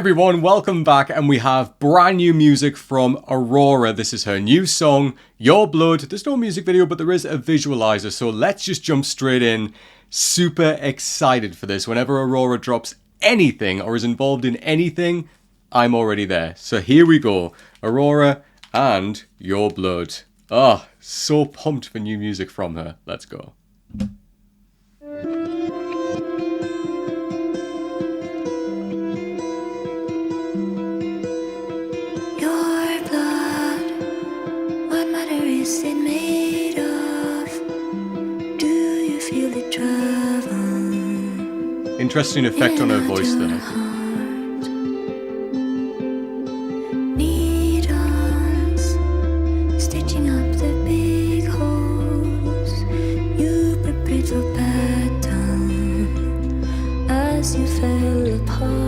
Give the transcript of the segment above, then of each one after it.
everyone, welcome back, and we have brand new music from Aurora. This is her new song, Your Blood. There's no music video, but there is a visualizer, so let's just jump straight in. Super excited for this. Whenever Aurora drops anything or is involved in anything, I'm already there. So here we go, Aurora and Your Blood. Ah, so pumped for new music from her. Let's go. Is it made of? Do you feel it travel? Interesting effect on her voice there. Needles stitching up the big holes. You prepared for battle as you fell apart.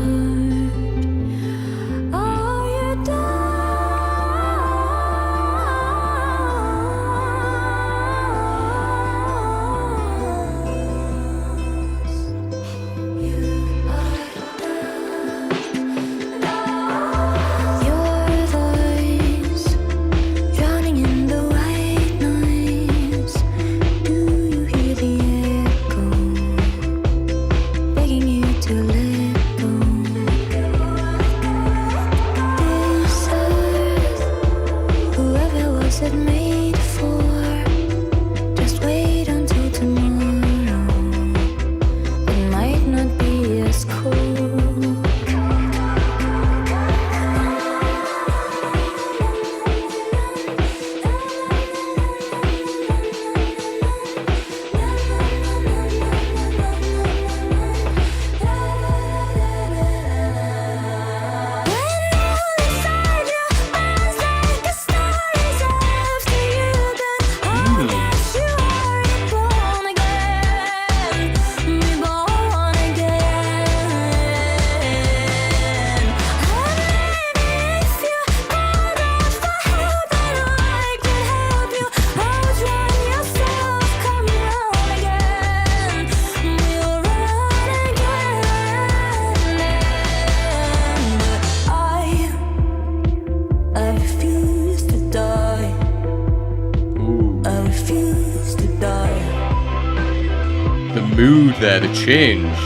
The mood there, the change.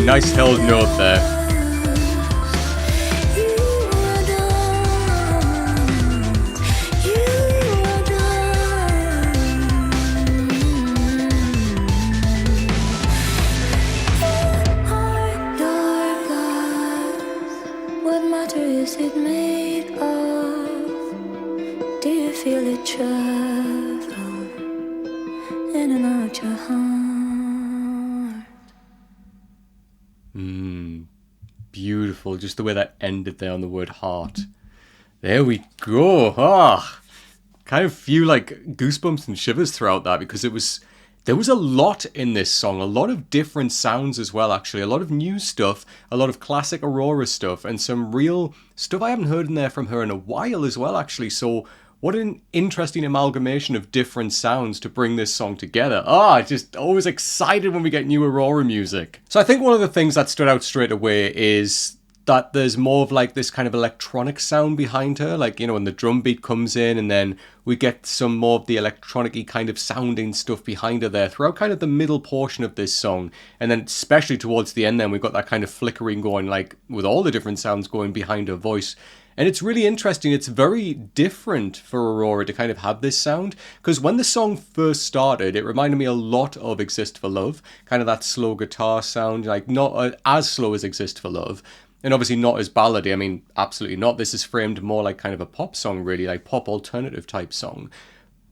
Nice held note there. What matter is it made of? Do you feel it travel in and out your heart? Beautiful, just the way that ended there on the word heart. There we go. Ah, kind of feel like goosebumps and shivers throughout that, because there was a lot in this song, a lot of different sounds as well, actually, a lot of new stuff, a lot of classic Aurora stuff, and some real stuff I haven't heard in there from her in a while as well, actually. So what an interesting amalgamation of different sounds to bring this song together. Just always excited when we get new Aurora music. So I think one of the things that stood out straight away is that there's more of like this kind of electronic sound behind her, like, you know, when the drum beat comes in and then we get some more of the electronic-y kind of sounding stuff behind her there throughout kind of the middle portion of this song. And then especially towards the end then we've got that kind of flickering going, like with all the different sounds going behind her voice. And it's really interesting. It's very different for Aurora to kind of have this sound, because when the song first started, it reminded me a lot of Exist for Love, kind of that slow guitar sound, like not as slow as Exist for Love. And obviously not as ballady. I mean, absolutely not. This is framed more like kind of a pop song, really, like pop alternative type song.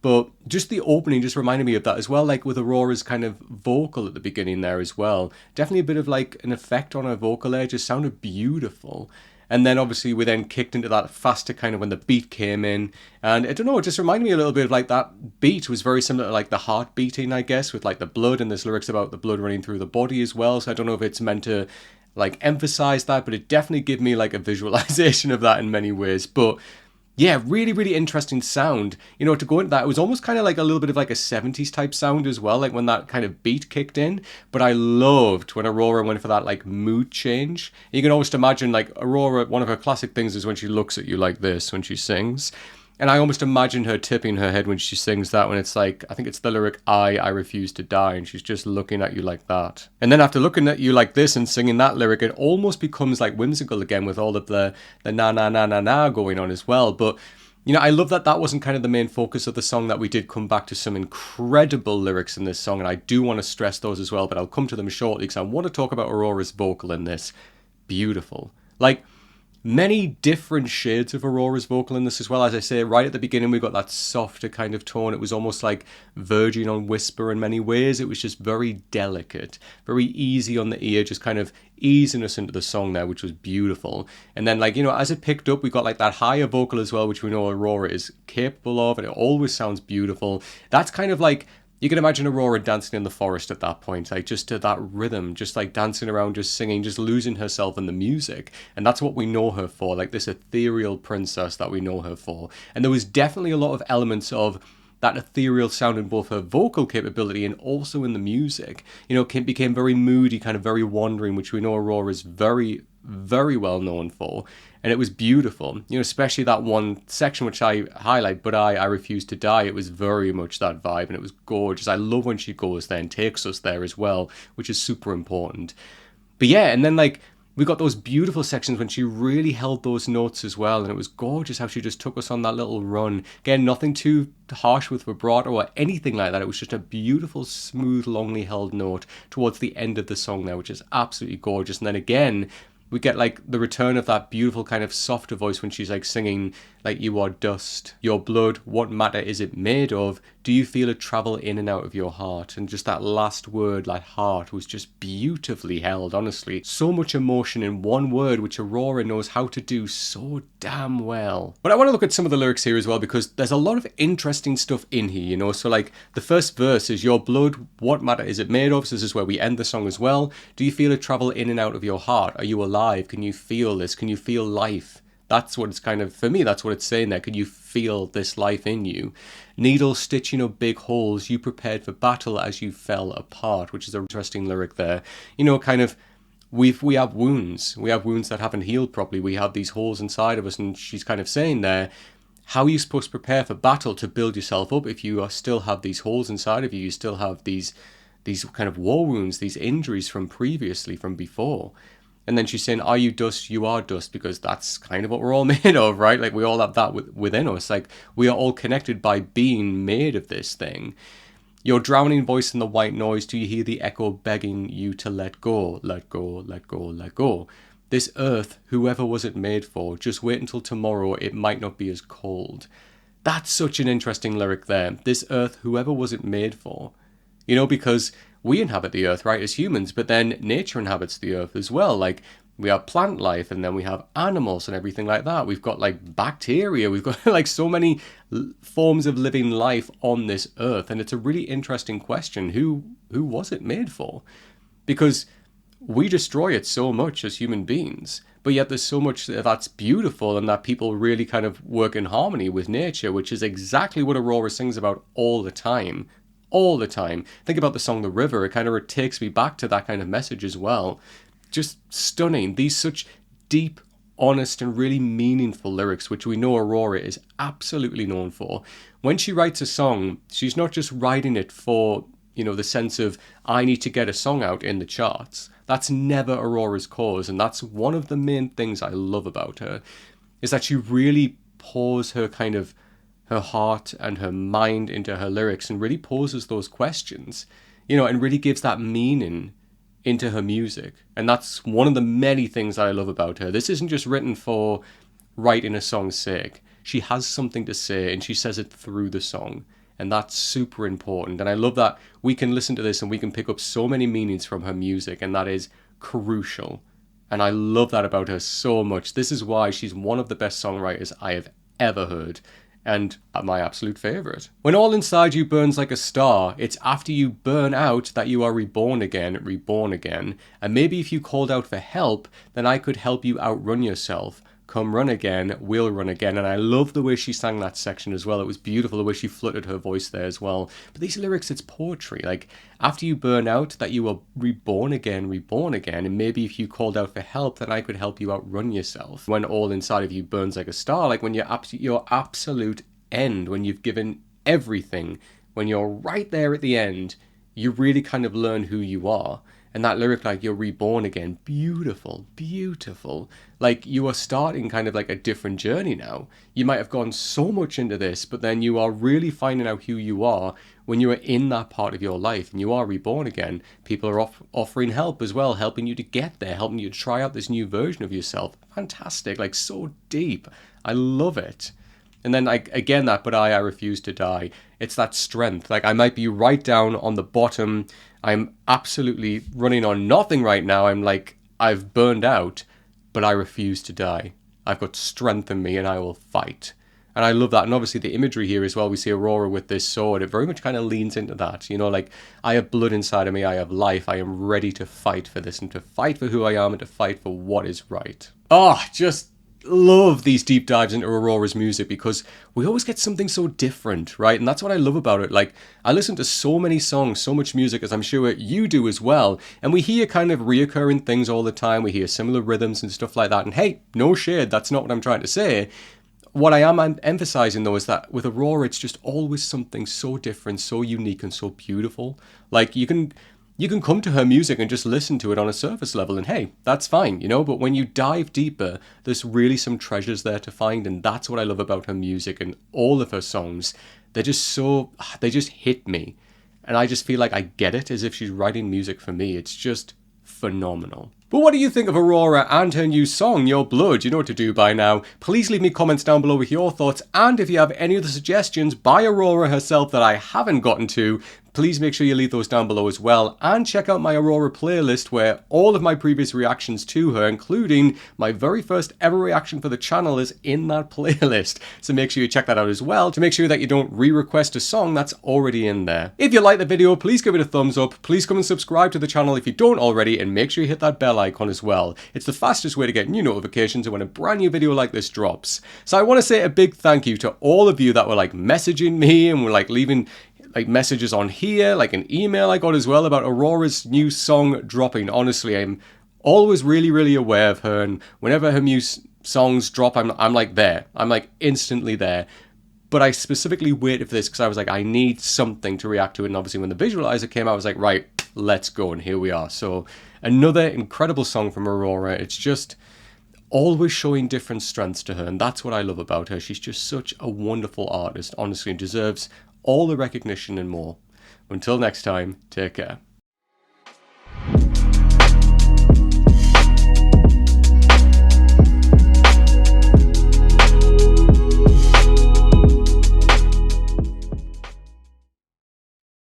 But just the opening just reminded me of that as well, like with Aurora's kind of vocal at the beginning there as well. Definitely a bit of like an effect on her vocal there, just sounded beautiful. And then obviously we then kicked into that faster kind of when the beat came in. And I don't know, it just reminded me a little bit of like that beat was very similar to like the heart beating, I guess, with like the blood, and there's lyrics about the blood running through the body as well. So I don't know if it's meant to like emphasize that, but it definitely gave me like a visualization of that in many ways. But yeah, really, really interesting sound. You know, to go into that, it was almost kind of like a little bit of like a 70s type sound as well, like when that kind of beat kicked in. But I loved when Aurora went for that like mood change. You can almost imagine like Aurora, one of her classic things is when she looks at you like this when she sings. And I almost imagine her tipping her head when she sings that, when it's like, I think it's the lyric, I refuse to die, and she's just looking at you like that. And then after looking at you like this and singing that lyric, it almost becomes like whimsical again with all of the na na na na na going on as well. But, you know, I love that that wasn't kind of the main focus of the song, that we did come back to some incredible lyrics in this song, and I do want to stress those as well, but I'll come to them shortly because I want to talk about Aurora's vocal in this. Beautiful. Like, many different shades of Aurora's vocal in this as well. As I say, right at the beginning, we got that softer kind of tone. It was almost like verging on whisper in many ways. It was just very delicate, very easy on the ear, just kind of easing us into the song there, which was beautiful. And then, like, you know, as it picked up, we got like that higher vocal as well, which we know Aurora is capable of, and it always sounds beautiful. That's kind of like, you can imagine Aurora dancing in the forest at that point, like just to that rhythm, just like dancing around, just singing, just losing herself in the music. And that's what we know her for, like this ethereal princess that we know her for. And there was definitely a lot of elements of that ethereal sound in both her vocal capability and also in the music. You know, it became very moody, kind of very wandering, which we know Aurora is very, very well known for. And it was beautiful, you know, especially that one section which I highlight, but I refuse to die. It was very much that vibe, and it was gorgeous. I love when she goes there and takes us there as well, which is super important. But yeah, and then like we got those beautiful sections when she really held those notes as well, and it was gorgeous how she just took us on that little run. Again, nothing too harsh with vibrato or anything like that. It was just a beautiful, smooth, longly held note towards the end of the song there, which is absolutely gorgeous. And then again, we get like the return of that beautiful kind of softer voice when she's like singing like, you are dust, your blood, what matter is it made of? Do you feel it travel in and out of your heart? And just that last word, like heart, was just beautifully held, honestly. So much emotion in one word, which Aurora knows how to do so damn well. But I want to look at some of the lyrics here as well, because there's a lot of interesting stuff in here, you know. So like the first verse is, your blood, what matter is it made of? So this is where we end the song as well. Do you feel it travel in and out of your heart? Are you alive? Can you feel this? Can you feel life? That's what it's kind of, for me, that's what it's saying there. Can you feel this life in you? Needles stitching up big holes, you prepared for battle as you fell apart, which is an interesting lyric there. You know, kind of, we have wounds. We have wounds that haven't healed properly. We have these holes inside of us, and she's kind of saying there, how are you supposed to prepare for battle to build yourself up if you still have these holes inside of you? You still have these kind of war wounds, these injuries from previously, from before. And then she's saying, are you dust? You are dust, because that's kind of what we're all made of, right? Like we all have that within us. Like we are all connected by being made of this thing. Your drowning voice in the white noise, do you hear the echo begging you to let go, let go, let go, let go? This earth, whoever was it made for, just wait until tomorrow, it might not be as cold. That's such an interesting lyric there. This earth, whoever was it made for? You know, because we inhabit the earth, right, as humans, but then nature inhabits the earth as well. Like, we have plant life, and then we have animals and everything like that. We've got, like, bacteria. We've got, like, so many forms of living life on this earth. And it's a really interesting question. Who was it made for? Because we destroy it so much as human beings. but yet there's so much that's beautiful and that people really kind of work in harmony with nature, which is exactly what Aurora sings about all the time. All the time. Think about the song The River. It kind of takes me back to that kind of message as well. Just stunning. These such deep, honest and really meaningful lyrics, which we know Aurora is absolutely known for. When she writes a song, she's not just writing it for, the sense of, I need to get a song out in the charts. That's never Aurora's cause, and that's one of the main things I love about her, is that she really pours her heart and her mind into her lyrics and really poses those questions, and really gives that meaning into her music. And that's one of the many things that I love about her. This isn't just written for writing a song's sake. She has something to say and she says it through the song. And that's super important. And I love that we can listen to this and we can pick up so many meanings from her music, and that is crucial. And I love that about her so much. This is why she's one of the best songwriters I have ever heard, and my absolute favourite. When all inside you burns like a star, it's after you burn out that you are reborn again. And maybe if you called out for help, then I could help you outrun yourself. Come run again, we'll run again. And I love the way she sang that section as well. It was beautiful the way she fluttered her voice there as well. But these lyrics, it's poetry. Like, after you burn out, that you are reborn again. And maybe if you called out for help, then I could help you outrun yourself. When all inside of you burns like a star, like when your absolute end, when you've given everything, when you're right there at the end, you really kind of learn who you are. And that lyric, like, you're reborn again, beautiful. Like, you are starting kind of like a different journey now. You might have gone so much into this, but then you are really finding out who you are when you are in that part of your life and you are reborn again. People are offering help as well, helping you to get there, helping you to try out this new version of yourself. Fantastic, like, so deep. I love it. And then, like, again, but I refuse to die. It's that strength. Like, I might be right down on the bottom. I'm absolutely running on nothing right now. I'm like, I've burned out, but I refuse to die. I've got strength in me and I will fight. And I love that. And obviously the imagery here as well, we see Aurora with this sword. It very much kind of leans into that. Like, I have blood inside of me. I have life. I am ready to fight for this and to fight for who I am and to fight for what is right. Just love these deep dives into Aurora's music because we always get something so different, right? And that's what I love about it. Like, I listen to so many songs, so much music, as I'm sure you do as well, and we hear kind of reoccurring things all the time. We hear similar rhythms and stuff like that, and hey, no shade, that's not what I'm trying to say. What I am emphasizing though is that with Aurora, it's just always something so different, so unique and so beautiful. Like, you can come to her music and just listen to it on a surface level and hey, that's fine, but when you dive deeper, there's really some treasures there to find, and that's what I love about her music and all of her songs. They just hit me, and I just feel like I get it as if she's writing music for me. It's just phenomenal. But what do you think of Aurora and her new song, Your Blood? You know what to do by now. Please leave me comments down below with your thoughts, and if you have any other suggestions by Aurora herself that I haven't gotten to, please make sure you leave those down below as well, and check out my Aurora playlist where all of my previous reactions to her, including my very first ever reaction for the channel, is in that playlist. So make sure you check that out as well to make sure that you don't re-request a song that's already in there. If you like the video, please give it a thumbs up, please come and subscribe to the channel if you don't already, and make sure you hit that bell icon as well. It's the fastest way to get new notifications when a brand new video like this drops. So I want to say a big thank you to all of you that were like messaging me and were like leaving like messages on here, like an email I got as well about Aurora's new song dropping. Honestly, I'm always really aware of her, and whenever her new songs drop, I'm like there. I'm like instantly there. But I specifically waited for this because I was like, I need something to react to it. And obviously when the visualizer came out, I was like, right, let's go. And here we are. So another incredible song from Aurora. It's just always showing different strengths to her. And that's what I love about her. She's just such a wonderful artist, honestly, and deserves all the recognition and more. Until next time, take care.